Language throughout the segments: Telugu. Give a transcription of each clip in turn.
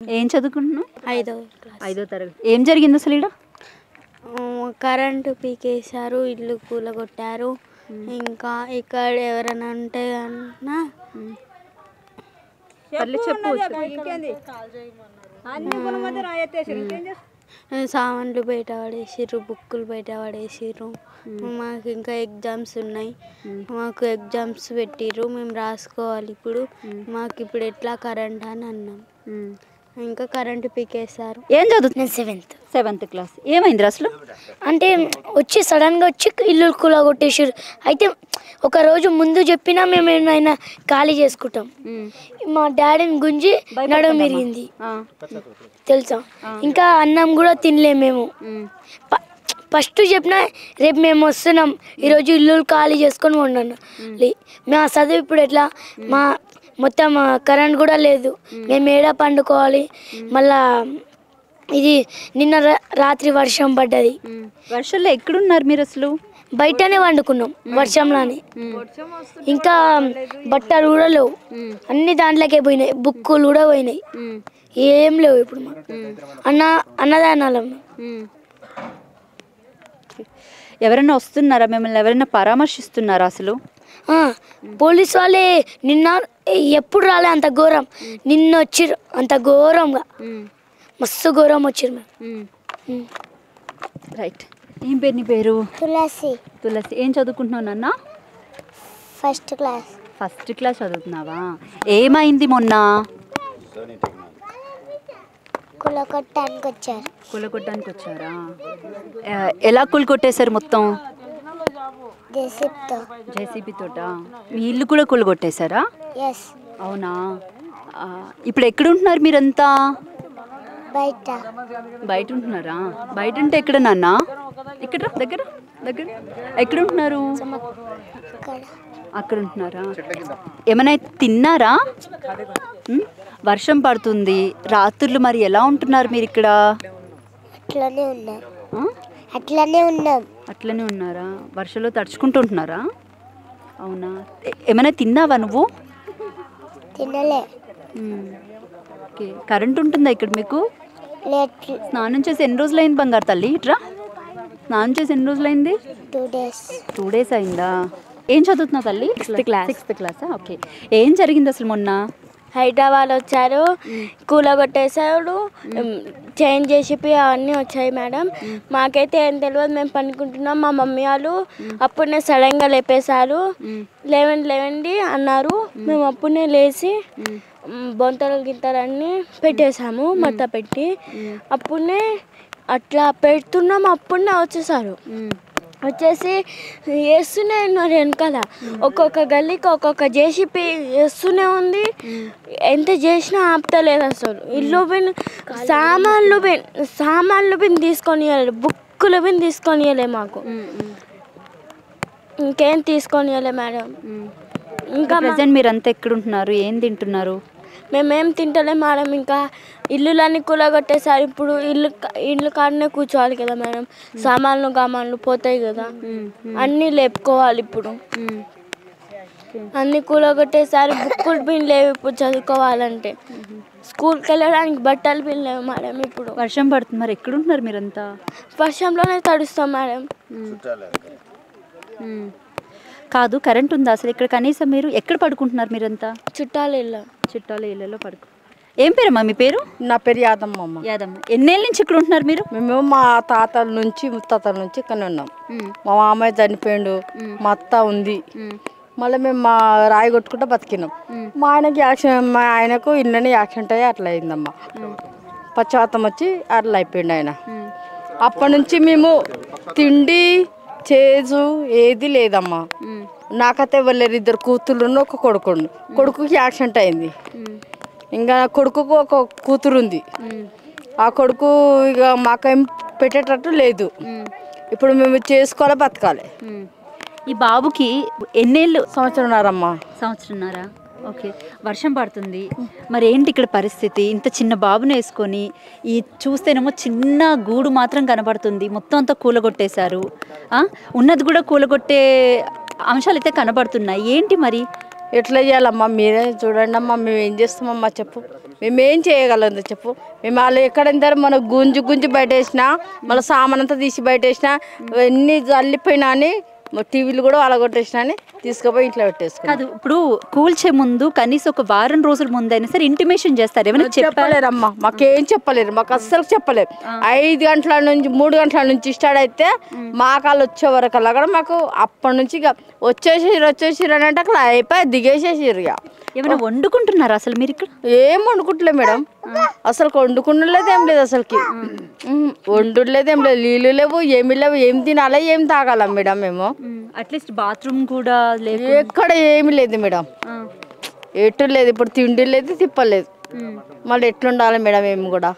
ఏం చదువుకుంటున్నావు? ఐదో క్లాస్. ఐదో తరగతి. ఏం జరిగింది అసలు ఈడ? కరెంటు పీకేశారు, ఇల్లు కూలగొట్టారు. ఇంకా ఇక్కడ ఎవరైనా ఉంటే కన్నా సామాన్లు బయట పడేసిర్రు, బుక్కులు బయట పడేసిర్రు. మాకు ఇంకా ఎగ్జామ్స్ ఉన్నాయి, మాకు ఎగ్జామ్స్ పెట్టిర్రు, మేము రాసుకోవాలి. ఇప్పుడు మాకు ఇప్పుడు ఎట్లా కరెంట్ అని అన్నాం. ఇంకా కరెంటు పీకేశారు. ఏం చదువుతుంది? నేను సెవెంత్ క్లాస్. ఏమైంది అసలు? అంటే వచ్చి సడన్గా వచ్చి ఇల్లు కూలగొట్టేసారు. అయితే ఒక రోజు ముందు చెప్పినా మేము ఏమైనా ఖాళీ చేసుకుంటాం. మా డాడీని గుంజి నడుము విరిగింది తెలుసా. ఇంకా అన్నం కూడా తినలేము మేము. ఫస్ట్ చెప్పినా రేపు మేము వస్తున్నాం, ఈరోజు ఇల్లు ఖాళీ చేసుకొని ఉన్నాను. మా చదువు ఇప్పుడు ఎట్లా, మా మొత్తం కరెంట్ కూడా లేదు, మేము ఏడా పండుకోవాలి. మళ్ళా ఇది నిన్న రాత్రి వర్షం పడ్డది. వర్షంలో ఎక్కడున్నారు మీరు అసలు? బయటనే వండుకున్నాం వర్షంలోనే. ఇంకా బట్టలు కూడా లేవు, అన్ని దాంట్లోకే పోయినాయి, బుక్కులు కూడా పోయినాయి, ఏం లేవు ఇప్పుడు మాకు. అన్నదానాలు. ఎవరైనా వస్తున్నారా? మిమ్మల్ని ఎవరైనా పరామర్శిస్తున్నారా అసలు? పోలీస్ వాళ్ళే నిన్న ఎప్పుడు రాలే అంత ఘోరం, నిన్న వచ్చిర్రు అంత ఘోరంగా, మస్తు ఘోరం వచ్చిర్రు. రైట్. ఏం పేరు నీ పేరు? తులసి. తులసి. ఏం చదువుకుంటున్నావు నాన్న? First class. ఫస్ట్ క్లాస్ చదువుతున్నావా? ఏమైంది మొన్న? కూలగొట్టడానికి వచ్చారు. కూలగొట్టడానికి వచ్చారా? ఎలా కూలగొట్టేశారు మొత్తం? జేసీబీ తోట. మీ ఇల్లు కూడా కూలగొట్టేశారా? అవునా? ఇప్పుడు ఎక్కడ ఉంటున్నారు మీరంతా? బయట. బయట ఉంటున్నారా? బయట అంటే ఎక్కడ నాన్న? ఇక్కడ దగ్గర దగ్గర ఎక్కడ ఉంటున్నారు? అక్కడ ఉంటున్నారా? ఏమైనా తిన్నారా? వర్షం పడుతుంది, రాత్రులు మరి ఎలా ఉంటున్నారు మీరు ఇక్కడ? అట్లనే ఉన్నారా? వర్షంలో తడుచుకుంటూ ఉంటున్నారా? అవునా? ఏమైనా తిన్నావా నువ్వు? తినలే. ఓకే. కరెంట్ ఉంటుందా ఇక్కడ మీకు? స్నానం చేసి ఎన్ని రోజులైంది బంగారు తల్లి? ఇట్రా. స్నానం చేసి ఎన్ని రోజులైంది? 2 days అయిందా? ఏం చదువుతున్నావు తల్లి? సిక్స్త్ క్లాసా? ఓకే. ఏం జరిగింది అసలు మొన్న? హైదరాబాద్ వచ్చారు, కూలగొట్టేశాడు, చేంజ్ చేసి అవన్నీ వచ్చాయి మేడం. మాకైతే ఏం తెలియదు, మేము పనుకుంటున్నాం. మా మమ్మీ వాళ్ళు అప్పుడే సడన్గా లేపేశారు. లేవండి అన్నారు. మేము అప్పుడే లేచి బొంతలు గింతలన్నీ పెట్టేశాము, మొత్త పెట్టి. అప్పుడే అట్లా పెడుతున్నాం, అప్పుడే వచ్చేసారు. వచ్చేసి వేస్తూనే ఉన్నారు వెనకాల. ఒక్కొక్క గల్లీకి ఒక్కొక్క జేసీబీ వేస్తూనే ఉంది. ఎంత చేసినా ఆపుతలేదు అసలు. ఇల్లు బిన్ సామాన్లు బిన్ తీసుకొని ఇవ్వలేదు, బుక్కులు బిన్ తీసుకొని ఇవ్వలే మాకు. ఇంకేం తీసుకొని ఇవ్వలే మేడం. ఇంకా ప్రెజెంట్ మీరు అంతా ఎక్కడుంటున్నారు? ఏం తింటున్నారు? మేమేం తింటలే మేడం. ఇంకా ఇల్లులన్నీ కూలగొట్టేసారి ఇప్పుడు ఇల్లు కాడనే కూర్చోవాలి కదా మేడం. సామాన్లు పోతాయి కదా, అన్నీ లేపుకోవాలి. ఇప్పుడు అన్నీ కూలగొట్టేసారి బుక్కులు బిన్ లేవు ఇప్పుడు చదువుకోవాలంటే. స్కూల్కి వెళ్ళడానికి బట్టలు బిన్ లేవు మేడం. ఇప్పుడు వర్షం పడుతుంది, మరి ఎక్కడుంటున్నారు మీరంతా? వర్షంలోనే తడుస్తాం మేడం. కాదు, కరెంట్ ఉందా అసలు ఇక్కడ? కనీసం మీరు ఎక్కడ పడుకుంటున్నారు మీరంతా? చుట్టాల ఇళ్ళలో పడుకో. ఏం పేరమ్మా మీ పేరు? నా పేరు యాదమ్మ. యాదమ్మ. ఎన్నేళ్ళ నుంచి ఇక్కడ ఉంటున్నారు మీరు? మేము మా తాతల నుంచి ముత్తాతల నుంచి ఇక్కడ ఉన్నాం. మా మామయ్య చనిపోయిండు, మా అత్త ఉంది. మళ్ళీ మేము మా రాయి కొట్టుకుంటూ బతికినాం. మా ఆయనకు ఇళ్ళని యాక్సిడెంట్ అయ్యి అట్లా అయిందమ్మా. పశ్చాత్తం వచ్చి అట్లా అయిపోయిండు ఆయన. అప్పటి నుంచి మేము తిండి చేజు ఏది లేదమ్మా. నాకైతే వెళ్ళారు, 2 కూతుళ్ళు ఒక కొడుకుకి యాక్సిడెంట్ అయింది. ఇంకా కొడుకుకు ఒక కూతురు ఉంది. ఆ కొడుకు ఇక మాకేం పెట్టేటట్టు లేదు. ఇప్పుడు మేము చేసుకోవాలి, బతకాలి. ఈ బాబుకి ఎన్నేళ్ళు? సంవత్సరంన్నరమ్మా. సంవత్సరంన్నర. ఓకే. వర్షం పడుతుంది, మరి ఏంటి ఇక్కడ పరిస్థితి? ఇంత చిన్న బాబుని వేసుకొని చూస్తేనేమో చిన్న గూడు మాత్రం కనబడుతుంది, మొత్తం అంతా కూలగొట్టేశారు. ఉన్నది కూడా కూలగొట్టే అంశాలు అయితే కనబడుతున్నాయి. ఏంటి మరి? ఎట్లా చేయాలమ్మా మీరే చూడండి అమ్మా, మేము ఏం చేస్తామమ్మా చెప్పు, మేము ఏం చేయగలం చెప్పు. మేము వాళ్ళు ఎక్కడంటారు మన గుంజు గుంజు బయట వేసినా, మళ్ళీ సామాన్ అంతా తీసి బయట వేసినా, ఎన్ని జల్లిపోయినా అని టీవీలు కూడా అలగొట్టేసినా అని తీసుకుపోయి ఇంట్లో పెట్టేసుకున్నాం. కాదు, ఇప్పుడు కూల్చే ముందు కనీసం ఒక వారం రోజుల ముందైనా సరే ఇంటిమేషన్ చేస్తారు, ఏమైనా చెప్పలేరమ్మా, మాకేం చెప్పలేరు, మాకు అస్సలు చెప్పలేరు. 5 గంటల నుంచి 3 గంటల నుంచి స్టార్ట్ అయితే మాకాళ్ళు వచ్చే వరకు అలా కూడా మాకు అప్పటి నుంచి ఇక వచ్చేసిరు అని అంటే అక్కడ అయిపోయి దిగేసేసిరు. ఇక ఏమైనా వండుకుంటున్నారా అసలు మీరు ఇక్కడ? ఏం వండుకుంటలేదు మేడం, అసలు వండుకుండలేదు ఏం లేదు, అసలుకి వండులేదు ఏం లేదు, నీళ్ళు లేవు ఏమి లేవు, ఏం తినాలి ఏం తాగాల మేడం మేము. అట్లీస్ట్ బాత్రూమ్ కూడా లేదు, ఎక్కడ ఏమి లేదు మేడం, ఎటు లేదు, ఇప్పుడు తిండి లేదు తిప్పలేదు, మళ్ళీ ఎట్లుండాలి మేడం మేము కూడా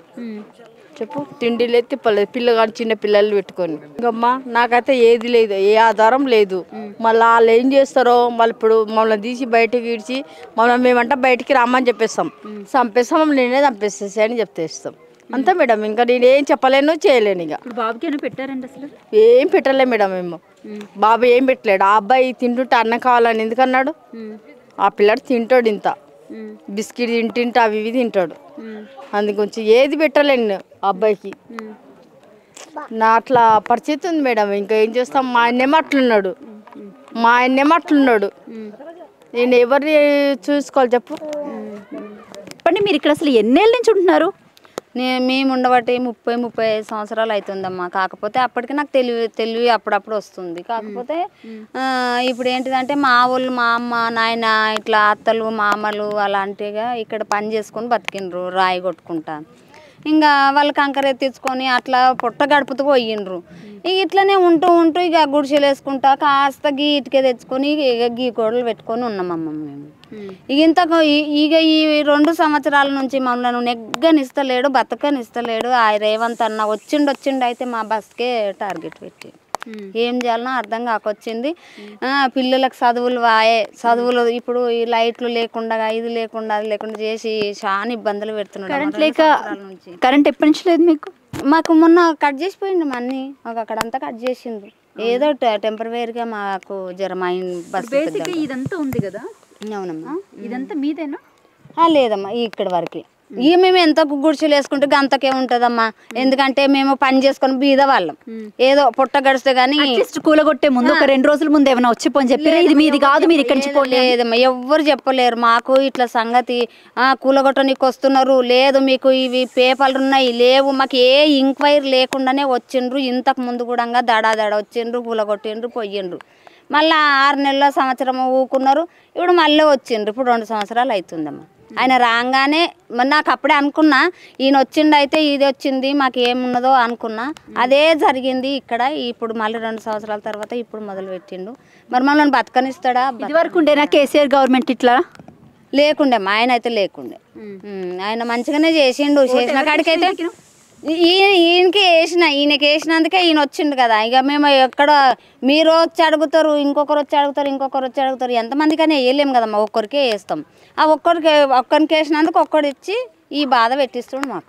చెప్పు. తిండి లేదు తిప్పలేదు, పిల్లగాడు చిన్న పిల్లలు పెట్టుకొని. ఇంకమ్మా నాకైతే ఏది లేదు, ఏ ఆధారం లేదు. మళ్ళీ వాళ్ళు ఏం చేస్తారో, మళ్ళీ ఇప్పుడు మమ్మల్ని తీసి బయటకి ఇడిచి మమ్మల్ని మేమంటే బయటికి రమ్మని చెప్పేస్తాం, చంపేస్తాం, మమ్మల్ని నేనే చంపేసేసి అని చెప్తేస్తాం అంతే మేడం. ఇంకా నేను ఏం చెప్పలేను చేయలేను. ఇక బాబుకి పెట్టారండి అసలు? ఏం పెట్టలే మేడం మేము, బాబు ఏం పెట్టలేడు. ఆ అబ్బాయి తింటుంటే అన్నం కావాలని ఎందుకన్నాడు, ఆ పిల్లాడు తింటాడు, ఇంత బిస్కెట్ తింటుంటే అవి ఇవి తింటాడు, అందుకొంచెం ఏది పెట్టలేను అబ్బాయికి. నా అట్లా పరిస్థితి ఉంది మేడం, ఇంకా ఏం చేస్తాం. మా ఆయనేమో అట్లున్నాడు, నేను ఎవరిని చూసుకోవాలి చెప్పు. చెప్పండి, మీరు ఇక్కడ అసలు ఎన్నేళ్ళ నుంచి ఉంటున్నారు? మేము ఉండబట్టి 30-35 సంవత్సరాలు అవుతుందమ్మా. కాకపోతే అప్పటికి నాకు తెలివి అప్పుడప్పుడు వస్తుంది. కాకపోతే ఇప్పుడు ఏంటిదంటే మా వాళ్ళు, మా అమ్మ నాయన ఇట్లా అత్తలు మామలు అలాంటిగా ఇక్కడ పని చేసుకొని బతికిండ్రు, రాయి కొట్టుకుంటా. ఇంకా వాళ్ళు కంకర ఎత్తించుకొని అట్లా పొట్ట గడుపుతూ పోయిండ్రు. ఇక ఇట్లనే ఉంటూ ఇక గుడిసెలు వేసుకుంటా కాస్త గీ ఇటుకే తెచ్చుకొని ఇక గీ కోడలు పెట్టుకొని ఉన్నామమ్మ మేము. ఇక ఈ 2 సంవత్సరాల నుంచి మమ్మల్ని నెగ్గనిస్తలేడు, బతకనిస్తలేడు. ఆ రేవంత్ అన్న వచ్చిండు అయితే మా బస్కే టార్గెట్ పెట్టి ఏం చేయాలనో అర్థం కాకొచ్చింది. పిల్లలకు చదువులు ఇప్పుడు ఈ లైట్లు లేకుండా ఇది లేకుండా అది లేకుండా చేసి చాలా ఇబ్బందులు పెడుతున్నాడు. కరెంట్ ఎప్పటి నుంచి లేదు మీకు? మాకు మొన్న కట్ చేసిపోయిండు అన్నీ, అక్కడంతా కట్ చేసిండ్రు. ఏదో టెంపరీగా మాకు మైండ్ బస్ ఇదంతా ఉంది కదా. అవునమ్మా. ఇదంతా మీదేనా? లేదమ్మా, ఇక్కడ వరకు. ఇక మేము ఎంత గుడిసెలు వేసుకుంటే గంతకే ఉంటుందమ్మా. ఎందుకంటే మేము పని చేసుకొని బీద వాళ్ళం, ఏదో పొట్ట గడిస్తే గానీ. కూలగొట్టే ముందు ఒక 2 రోజుల ముందు ఏమైనా వచ్చిపోని చెప్పారు, ఇది మీది కాదు మీరు ఇక్కడి నుంచి లేదమ్మా, ఎవ్వరు చెప్పలేరు మాకు ఇట్లా సంగతి. కూలగొట్ట నీకు వస్తున్నారు, లేదు మీకు ఇవి పేపర్లు ఉన్నాయి, లేవు. మాకు ఏ ఎంక్వైరీ లేకుండానే వచ్చిండ్రు. ఇంతకు ముందు కూడా దడా వచ్చిండ్రు, కూలగొట్టిండ్రు, పోయిండ్రు. మళ్ళీ 6 నెలల సంవత్సరం ఊకున్నారు. ఇప్పుడు మళ్ళీ వచ్చిండ్రు. ఇప్పుడు 2 సంవత్సరాలు అవుతుందమ్మా. ఆయన రాగానే నాకు అప్పుడే అనుకున్నా, ఈయన వచ్చిండు అయితే ఇది వచ్చింది మాకు ఏమున్నదో అనుకున్నా. అదే జరిగింది ఇక్కడ. ఇప్పుడు మళ్ళీ 2 సంవత్సరాల తర్వాత ఇప్పుడు మొదలు పెట్టిండు. మరి మనల్ని బతకనిస్తాడా? ఇది వరకు ఉండేనా కేసీఆర్ గవర్నమెంట్ ఇట్లా? లేకుండే, మా ఆయన అయితే లేకుండే. ఆయన మంచిగానే చేసిండు. చేసిన కాడికైతే ఈయనకి వేసినందుకే ఈయన వచ్చిండు కదా. ఇక మేము ఎక్కడ మీరు వచ్చి అడుగుతారు, ఇంకొకరు వచ్చి అడుగుతారు, ఎంతమందికైనా వేయలేము కదమ్మా, ఒక్కరికే వేస్తాం. ఆ ఒక్కరికి వేసినందుకు ఒక్కడు ఇచ్చి ఈ బాధ పెట్టిస్తుండు మాకు.